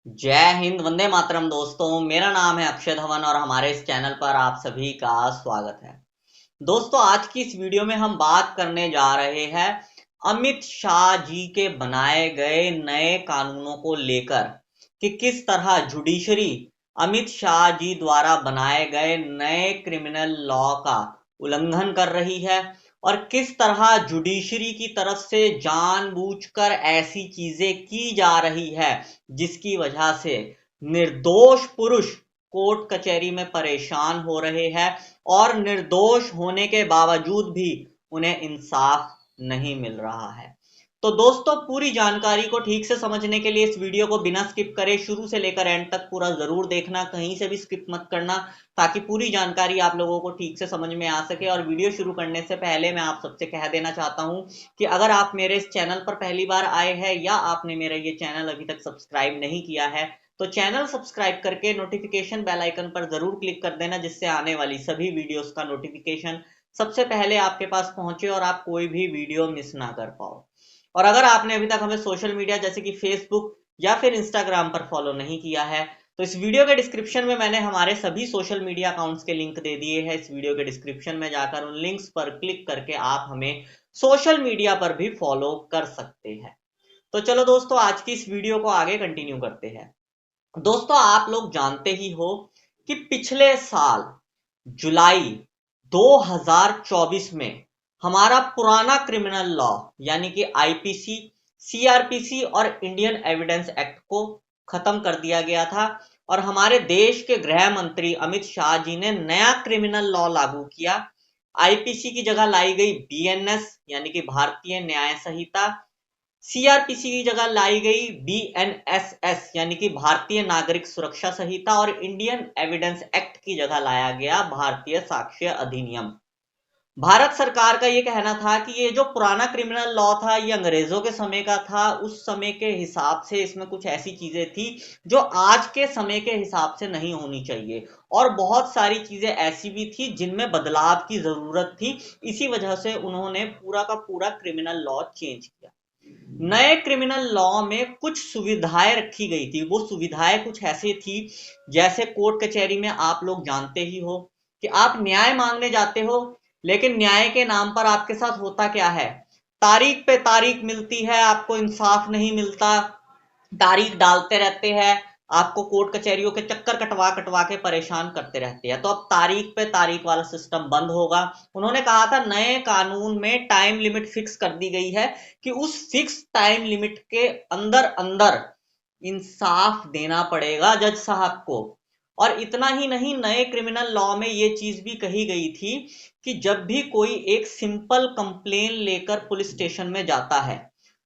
जय हिंद, वंदे मातरम। दोस्तों, मेरा नाम है अक्षय धवन और हमारे इस चैनल पर आप सभी का स्वागत है। दोस्तों, आज की इस वीडियो में हम बात करने जा रहे हैं अमित शाह जी के बनाए गए नए कानूनों को लेकर कि किस तरह जुडिशरी अमित शाह जी द्वारा बनाए गए नए क्रिमिनल लॉ का उल्लंघन कर रही है और किस तरह जुडिशरी की तरफ से जानबूझकर ऐसी चीजें की जा रही है जिसकी वजह से निर्दोष पुरुष कोर्ट कचहरी में परेशान हो रहे हैं और निर्दोष होने के बावजूद भी उन्हें इंसाफ नहीं मिल रहा है। तो दोस्तों, पूरी जानकारी को ठीक से समझने के लिए इस वीडियो को बिना स्किप करे शुरू से लेकर एंड तक पूरा जरूर देखना, कहीं से भी स्किप मत करना, ताकि पूरी जानकारी आप लोगों को ठीक से समझ में आ सके। और वीडियो शुरू करने से पहले मैं आप सबसे कह देना चाहता हूं कि अगर आप मेरे इस चैनल पर पहली बार आए हैं या आपने मेरा ये चैनल अभी तक सब्सक्राइब नहीं किया है तो चैनल सब्सक्राइब करके नोटिफिकेशन बेल आइकन पर जरूर क्लिक कर देना, जिससे आने वाली सभी वीडियोस का नोटिफिकेशन सबसे पहले आपके पास पहुंचे और आप कोई भी वीडियो मिस ना कर पाओ। और अगर आपने अभी तक हमें सोशल मीडिया जैसे कि फेसबुक या फिर इंस्टाग्राम पर फॉलो नहीं किया है तो इस वीडियो के डिस्क्रिप्शन में मैंने हमारे सभी सोशल मीडिया अकाउंट्स के लिंक दे दिए हैं। इस वीडियो के डिस्क्रिप्शन में जाकर उन लिंक्स पर क्लिक करके आप हमें सोशल मीडिया पर भी फॉलो कर सकते हैं। तो चलो दोस्तों, आज की इस वीडियो को आगे कंटिन्यू करते हैं। दोस्तों, आप लोग जानते ही हो कि पिछले साल जुलाई 2024 में हमारा पुराना क्रिमिनल लॉ यानी कि आईपीसी, सीआरपीसी और इंडियन एविडेंस एक्ट को खत्म कर दिया गया था और हमारे देश के गृह मंत्री अमित शाह जी ने नया क्रिमिनल लॉ लागू किया। आईपीसी की जगह लाई गई बीएनएस यानी कि भारतीय न्याय संहिता, सीआरपीसी की जगह लाई गई बीएनएसएस यानी कि भारतीय नागरिक सुरक्षा संहिता और इंडियन एविडेंस एक्ट की जगह लाया गया भारतीय साक्ष्य अधिनियम। भारत सरकार का यह कहना था कि ये जो पुराना क्रिमिनल लॉ था ये अंग्रेजों के समय का था, उस समय के हिसाब से इसमें कुछ ऐसी चीजें थी जो आज के समय के हिसाब से नहीं होनी चाहिए और बहुत सारी चीजें ऐसी भी थी जिनमें बदलाव की जरूरत थी। इसी वजह से उन्होंने पूरा का पूरा क्रिमिनल लॉ चेंज किया। नए क्रिमिनल लॉ में कुछ सुविधाएं रखी गई थी। वो सुविधाएं कुछ ऐसी थी जैसे कोर्ट कचहरी में आप लोग जानते ही हो कि आप न्याय मांगने जाते हो, लेकिन न्याय के नाम पर आपके साथ होता क्या है, तारीख पे तारीख मिलती है, आपको इंसाफ नहीं मिलता, तारीख डालते रहते हैं, आपको कोर्ट कचहरियों के चक्कर कटवा कटवा के परेशान करते रहते हैं। तो अब तारीख पे तारीख वाला सिस्टम बंद होगा। उन्होंने कहा था नए कानून में टाइम लिमिट फिक्स कर दी गई है कि उस फिक्स टाइम लिमिट के अंदर अंदर इंसाफ देना पड़ेगा जज साहब को। और इतना ही नहीं, नए क्रिमिनल लॉ में ये चीज भी कही गई थी कि जब भी कोई एक सिंपल कंप्लेन लेकर पुलिस स्टेशन में जाता है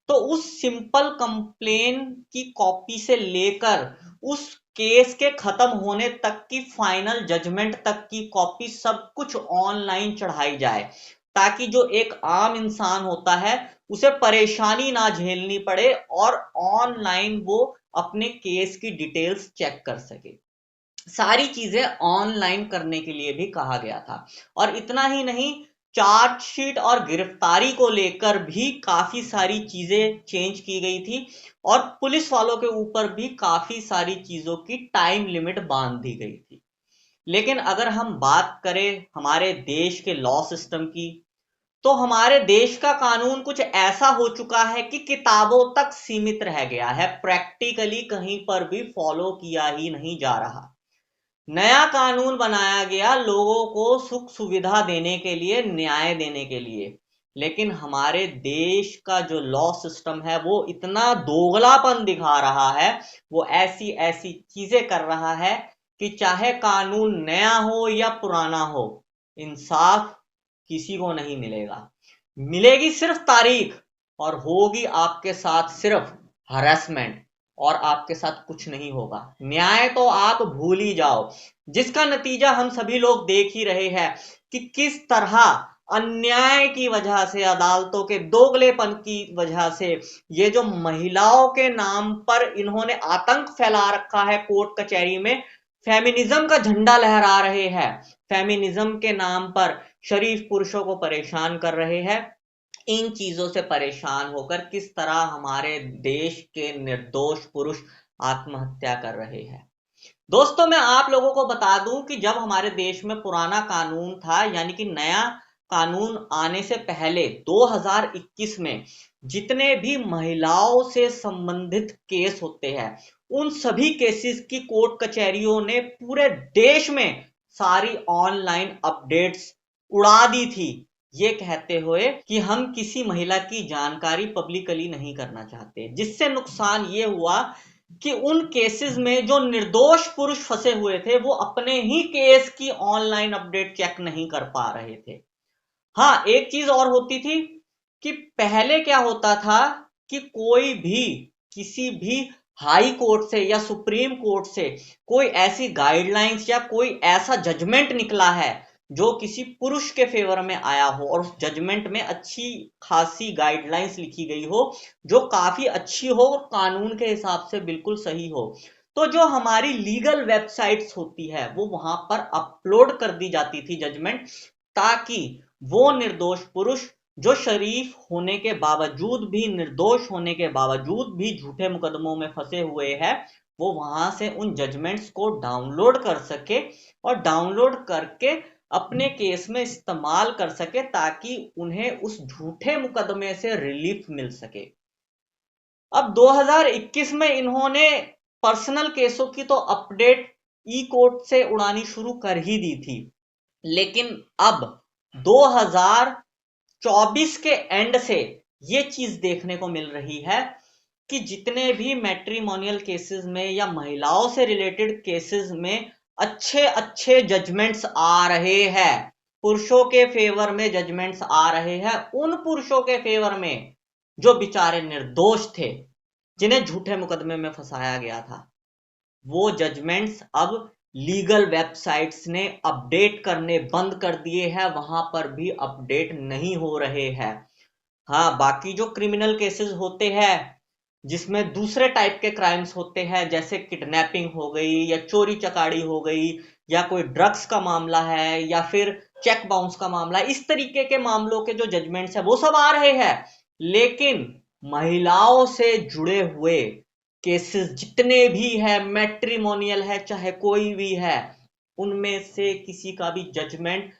तो उस सिंपल कंप्लेन की कॉपी से लेकर उस केस के खत्म होने तक की फाइनल जजमेंट तक की कॉपी सब कुछ ऑनलाइन चढ़ाई जाए, ताकि जो एक आम इंसान होता है उसे परेशानी ना झेलनी पड़े और ऑनलाइन वो अपने केस की डिटेल्स चेक कर सके। सारी चीजें ऑनलाइन करने के लिए भी कहा गया था। और इतना ही नहीं, चार्जशीट और गिरफ्तारी को लेकर भी काफी सारी चीजें चेंज की गई थी और पुलिस वालों के ऊपर भी काफी सारी चीजों की टाइम लिमिट बांध दी गई थी। लेकिन अगर हम बात करें हमारे देश के लॉ सिस्टम की, तो हमारे देश का कानून कुछ ऐसा हो चुका है कि किताबों तक सीमित रह गया है, प्रैक्टिकली कहीं पर भी फॉलो किया ही नहीं जा रहा। नया कानून बनाया गया लोगों को सुख सुविधा देने के लिए, न्याय देने के लिए, लेकिन हमारे देश का जो लॉ सिस्टम है वो इतना दोगलापन दिखा रहा है, वो ऐसी ऐसी चीजें कर रहा है कि चाहे कानून नया हो या पुराना हो, इंसाफ किसी को नहीं मिलेगा। मिलेगी सिर्फ तारीख और होगी आपके साथ सिर्फ हरासमेंट और आपके साथ कुछ नहीं होगा। न्याय तो आप भूल ही जाओ, जिसका नतीजा हम सभी लोग देख ही रहे हैं कि किस तरह अन्याय की वजह से, अदालतों के दोगलेपन की वजह से ये जो महिलाओं के नाम पर इन्होंने आतंक फैला रखा है कोर्ट कचहरी में, फेमिनिज्म का झंडा लहरा रहे हैं, फेमिनिज्म के नाम पर शरीफ पुरुषों को परेशान कर रहे हैं। इन चीजों से परेशान होकर किस तरह हमारे देश के निर्दोष पुरुष आत्महत्या कर रहे हैं। दोस्तों मैं आप लोगों को बता दूं कि जब हमारे देश में पुराना कानून था, यानी कि नया कानून आने से पहले 2021 में जितने भी महिलाओं से संबंधित केस होते हैं, उन सभी केसेस की कोर्ट कचहरियों ने पूरे देश में सारी ऑनलाइन अपडेट्स उड़ा दी थी, ये कहते हुए कि हम किसी महिला की जानकारी पब्लिकली नहीं करना चाहते। जिससे नुकसान ये हुआ कि उन केसेस में जो निर्दोष पुरुष फंसे हुए थे, वो अपने ही केस की ऑनलाइन अपडेट चेक नहीं कर पा रहे थे। हाँ, एक चीज और होती थी कि पहले क्या होता था कि कोई भी किसी भी हाई कोर्ट से या सुप्रीम कोर्ट से कोई ऐसी गाइडलाइंस या कोई ऐसा जजमेंट निकला है जो किसी पुरुष के फेवर में आया हो और उस जजमेंट में अच्छी खासी गाइडलाइंस लिखी गई हो, जो काफी अच्छी हो और कानून के हिसाब से बिल्कुल सही हो, तो जो हमारी लीगल वेबसाइट्स होती है वो वहां पर अपलोड कर दी जाती थी जजमेंट, ताकि वो निर्दोष पुरुष जो शरीफ होने के बावजूद भी, निर्दोष होने के बावजूद भी झूठे मुकदमों में फंसे हुए हैं, वो वहां से उन जजमेंट्स को डाउनलोड कर सके और डाउनलोड करके अपने केस में इस्तेमाल कर सके, ताकि उन्हें उस झूठे मुकदमे से रिलीफ मिल सके। अब 2021 में इन्होंने पर्सनल केसों की तो अपडेट ई कोर्ट से उड़ानी शुरू कर ही दी थी, लेकिन अब 2024 के एंड से ये चीज देखने को मिल रही है कि जितने भी मैट्रिमोनियल केसेस में या महिलाओं से रिलेटेड केसेस में अच्छे अच्छे जजमेंट्स आ रहे हैं, पुरुषों के फेवर में जजमेंट्स आ रहे हैं, उन पुरुषों के फेवर में जो बेचारे निर्दोष थे, जिन्हें झूठे मुकदमे में फंसाया गया था। वो जजमेंट्स अब लीगल वेबसाइट्स ने अपडेट करने बंद कर दिए हैं, वहां पर भी अपडेट नहीं हो रहे हैं। हाँ, बाकी जो क्रिमिनल केसेस होते हैं जिसमें दूसरे टाइप के क्राइम्स होते हैं, जैसे किडनैपिंग हो गई या चोरी चकारी हो गई या कोई ड्रग्स का मामला है या फिर चेक बाउंस का मामला है, इस तरीके के मामलों के जो जजमेंट्स है वो सब आ रहे हैं। लेकिन महिलाओं से जुड़े हुए केसेस जितने भी है, मैट्रिमोनियल है चाहे कोई भी है, उनमें से किसी का भी जजमेंट,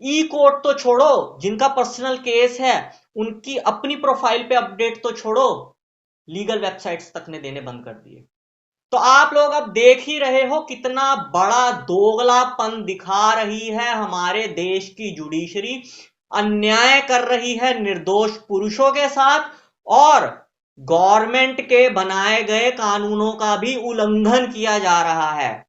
ई कोर्ट तो छोड़ो, जिनका पर्सनल केस है उनकी अपनी प्रोफाइल पे अपडेट तो छोड़ो, लीगल वेबसाइट्स तक ने देने बंद कर दिए। तो आप लोग अब देख ही रहे हो कितना बड़ा दोगलापन दिखा रही है हमारे देश की जुडिशरी, अन्याय कर रही है निर्दोष पुरुषों के साथ और गवर्नमेंट के बनाए गए कानूनों का भी उल्लंघन किया जा रहा है।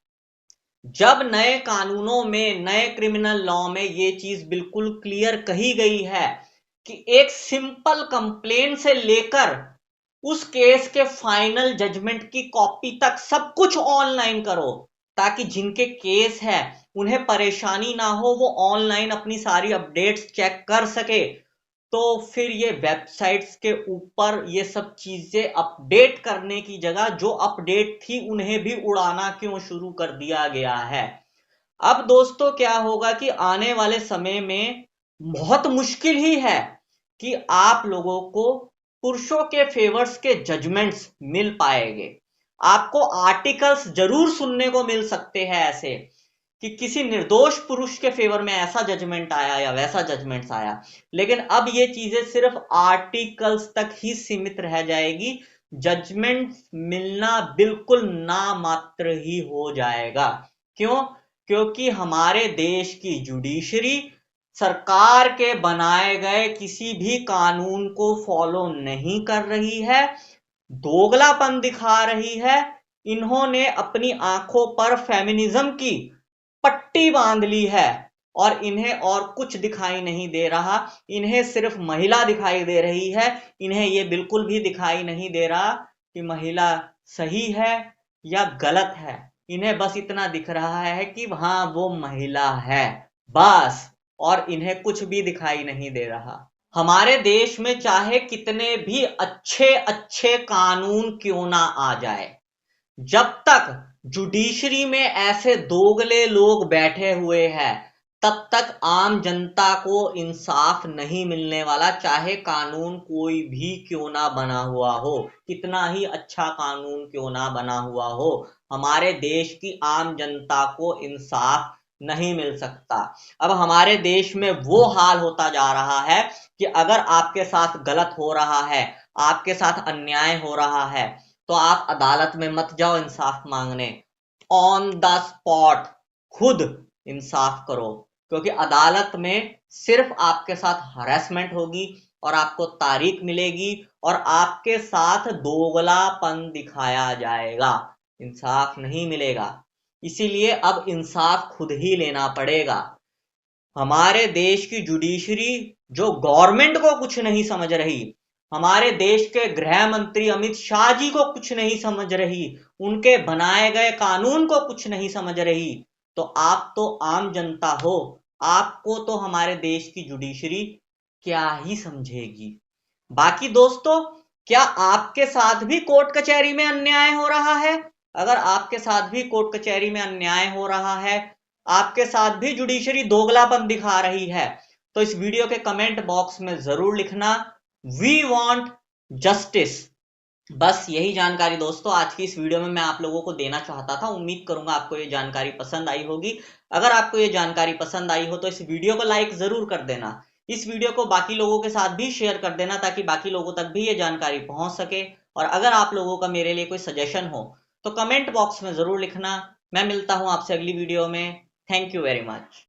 जब नए कानूनों में, नए क्रिमिनल लॉ में ये चीज बिल्कुल क्लियर कही गई है कि एक सिंपल कंप्लेन से लेकर उस केस के फाइनल जजमेंट की कॉपी तक सब कुछ ऑनलाइन करो, ताकि जिनके केस है उन्हें परेशानी ना हो, वो ऑनलाइन अपनी सारी अपडेट्स चेक कर सके, तो फिर ये वेबसाइट्स के ऊपर ये सब चीजें अपडेट करने की जगह जो अपडेट थी उन्हें भी उड़ाना क्यों शुरू कर दिया गया है। अब दोस्तों क्या होगा कि आने वाले समय में बहुत मुश्किल ही है कि आप लोगों को पुरुषों के फेवर्स के जजमेंट्स मिल पाएंगे। आपको आर्टिकल्स जरूर सुनने को मिल सकते हैं ऐसे कि किसी निर्दोष पुरुष के फेवर में ऐसा जजमेंट आया या वैसा जजमेंट आया, लेकिन अब ये चीजें सिर्फ आर्टिकल्स तक ही सीमित रह जाएगी, जजमेंट मिलना बिल्कुल नामात्र ही हो जाएगा। क्यों? क्योंकि हमारे देश की जुडिशरी सरकार के बनाए गए किसी भी कानून को फॉलो नहीं कर रही है, दोगलापन दिखा रही है। इन्होंने अपनी आंखों पर फेमिनिज्म की पट्टी बांध ली है और इन्हें और कुछ दिखाई नहीं दे रहा, इन्हें सिर्फ महिला दिखाई दे रही है। इन्हें यह बिल्कुल भी दिखाई नहीं दे रहा कि महिला सही है या गलत है, इन्हें बस इतना दिख रहा है कि हाँ वो महिला है, बस, और इन्हें कुछ भी दिखाई नहीं दे रहा। हमारे देश में चाहे कितने भी अच्छे अच्छे कानून क्यों ना आ जाए, जब तक जुडिशरी में ऐसे दोगले लोग बैठे हुए हैं, तब तक आम जनता को इंसाफ नहीं मिलने वाला, चाहे कानून कोई भी क्यों ना बना हुआ हो, कितना ही अच्छा कानून क्यों ना बना हुआ हो, हमारे देश की आम जनता को इंसाफ नहीं मिल सकता। अब हमारे देश में वो हाल होता जा रहा है कि अगर आपके साथ गलत हो रहा है, आपके साथ अन्याय हो रहा है, तो आप अदालत में मत जाओ इंसाफ मांगने, ऑन द स्पॉट खुद इंसाफ करो, क्योंकि अदालत में सिर्फ आपके साथ हरेसमेंट होगी और आपको तारीख मिलेगी और आपके साथ दोगलापन दिखाया जाएगा, इंसाफ नहीं मिलेगा। इसीलिए अब इंसाफ खुद ही लेना पड़ेगा। हमारे देश की जुडिशरी जो गवर्नमेंट को कुछ नहीं समझ रही, हमारे देश के गृह मंत्री अमित शाह जी को कुछ नहीं समझ रही, उनके बनाए गए कानून को कुछ नहीं समझ रही, तो आप तो आम जनता हो, आपको तो हमारे देश की जुडिशरी क्या ही समझेगी। बाकी दोस्तों, क्या आपके साथ भी कोर्ट कचहरी में अन्याय हो रहा है? अगर आपके साथ भी कोर्ट कचहरी में अन्याय हो रहा है, आपके साथ भी जुडिशरी दोगलापन दिखा रही है, तो इस वीडियो के कमेंट बॉक्स में जरूर लिखना, वी वांट जस्टिस। बस यही जानकारी दोस्तों आज की इस वीडियो में मैं आप लोगों को देना चाहता था। उम्मीद करूंगा आपको ये जानकारी पसंद आई होगी। अगर आपको ये जानकारी पसंद आई हो तो इस वीडियो को लाइक जरूर कर देना, इस वीडियो को बाकी लोगों के साथ भी शेयर कर देना, ताकि बाकी लोगों तक भी ये जानकारी पहुंच सके। और अगर आप लोगों का मेरे लिए कोई सजेशन हो तो कमेंट बॉक्स में जरूर लिखना। मैं मिलता हूं आपसे अगली वीडियो में। Thank you very much.